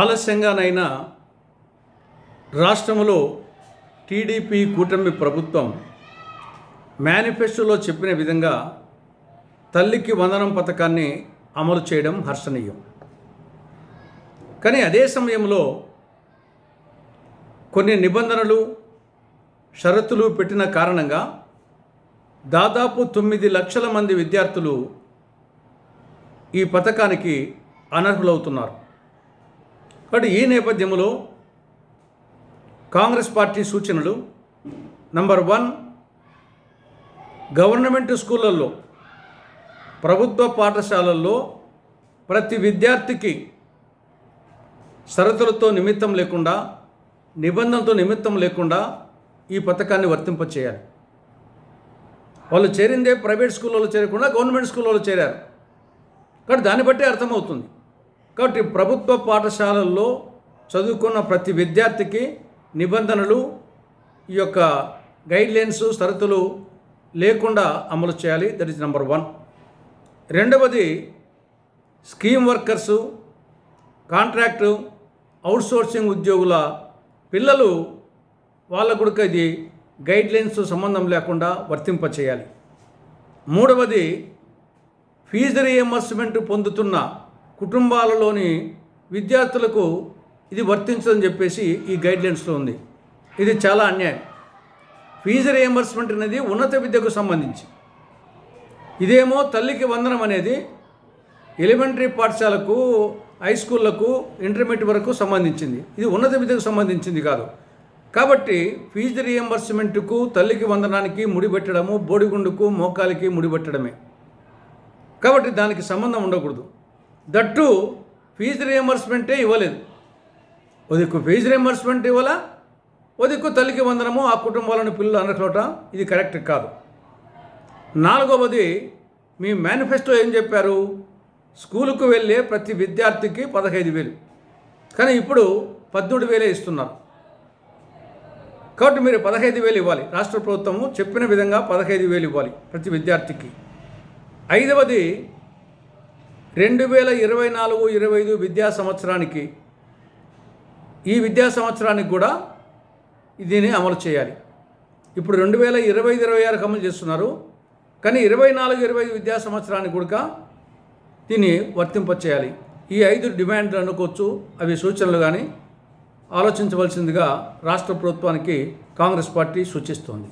ఆలస్యంగానైనా రాష్ట్రంలో టీడీపీ కూటమి ప్రభుత్వం మేనిఫెస్టోలో చెప్పిన విధంగా తల్లికి వందనం పథకాన్ని అమలు చేయడం హర్షణీయం. కానీ అదే సమయంలో కొన్ని నిబంధనలు షరతులు పెట్టిన కారణంగా దాదాపు 9 లక్షల మంది విద్యార్థులు ఈ పథకానికి అనర్హులవుతున్నారు. కాబట్టి ఈ నేపథ్యంలో కాంగ్రెస్ పార్టీ సూచనలు నంబర్ 1, గవర్నమెంట్ స్కూళ్ళల్లో ప్రభుత్వ పాఠశాలల్లో ప్రతి విద్యార్థికి షరతులతో నిమిత్తం లేకుండా నిబంధనలతో నిమిత్తం లేకుండా ఈ పథకాన్ని వర్తింపచేయాలి. వాళ్ళు చేరిందే ప్రైవేట్ స్కూళ్ళలో చేరకుండా గవర్నమెంట్ స్కూళ్ళలో చేరారు కాబట్టి దాన్ని బట్టే అర్థమవుతుంది. కాబట్టి ప్రభుత్వ పాఠశాలల్లో చదువుకున్న ప్రతి విద్యార్థికి నిబంధనలు ఈ యొక్క గైడ్లైన్స్ షరతులు లేకుండా అమలు చేయాలి. That is number 1. రెండవది, స్కీమ్ వర్కర్సు, కాంట్రాక్టు, అవుట్సోర్సింగ్ ఉద్యోగుల పిల్లలు వాళ్ళ కూడా ఇది గైడ్లైన్స్ సంబంధం లేకుండా వర్తింపచేయాలి. మూడవది, ఫీజు రీఎంబర్స్మెంట్ పొందుతున్న కుటుంబాలలోని విద్యార్థులకు ఇది వర్తించదని చెప్పేసి ఈ గైడ్లైన్స్లో ఉంది. ఇది చాలా అన్యాయం. ఫీజు రీఎంబర్స్మెంట్ అనేది ఉన్నత విద్యకు సంబంధించి, ఇదేమో తల్లికి వందనం అనేది ఎలిమెంటరీ పాఠశాలకు, హై స్కూళ్లకు, ఇంటర్మీడియట్ వరకు సంబంధించింది. ఇది ఉన్నత విద్యకు సంబంధించింది కాదు. కాబట్టి ఫీజు రీఎంబర్స్మెంట్కు, తల్లికి వందనానికి ముడిపెట్టడము బోడిగుండుకు మోకాలికి ముడిపెట్టడమే. కాబట్టి దానికి సంబంధం ఉండకూడదు. దట్టు ఫీజు రీఎంబర్స్మెంటే ఇవ్వలేదు. ఒదిక్కు ఫీజు రీఎంబర్స్మెంట్ ఇవ్వాలా, ఒదిక్కు తల్లికి వందనము ఆ కుటుంబాలను పిల్లలు అనకూడటం ఇది కరెక్ట్ కాదు. నాలుగవది, మీ మేనిఫెస్టో ఏం చెప్పారు? స్కూలుకు వెళ్ళే ప్రతి విద్యార్థికి 15,000, కానీ ఇప్పుడు 13,000 ఇస్తున్నారు. కాబట్టి మీరు 15,000 ఇవ్వాలి. రాష్ట్ర ప్రభుత్వము చెప్పిన విధంగా 15,000 ఇవ్వాలి ప్రతి విద్యార్థికి. ఐదవది, 2024-25 విద్యా సంవత్సరానికి, ఈ విద్యా సంవత్సరానికి కూడా దీన్ని అమలు చేయాలి. ఇప్పుడు 2025-26 అమలు చేస్తున్నారు, కానీ 24-25 విద్యా సంవత్సరానికి కూడా దీన్ని వర్తింపచేయాలి. ఈ 5 డిమాండ్లు అనుకోవచ్చు, అవి సూచనలు కానీ ఆలోచించవలసిందిగా రాష్ట్ర ప్రభుత్వానికి కాంగ్రెస్ పార్టీ సూచిస్తోంది.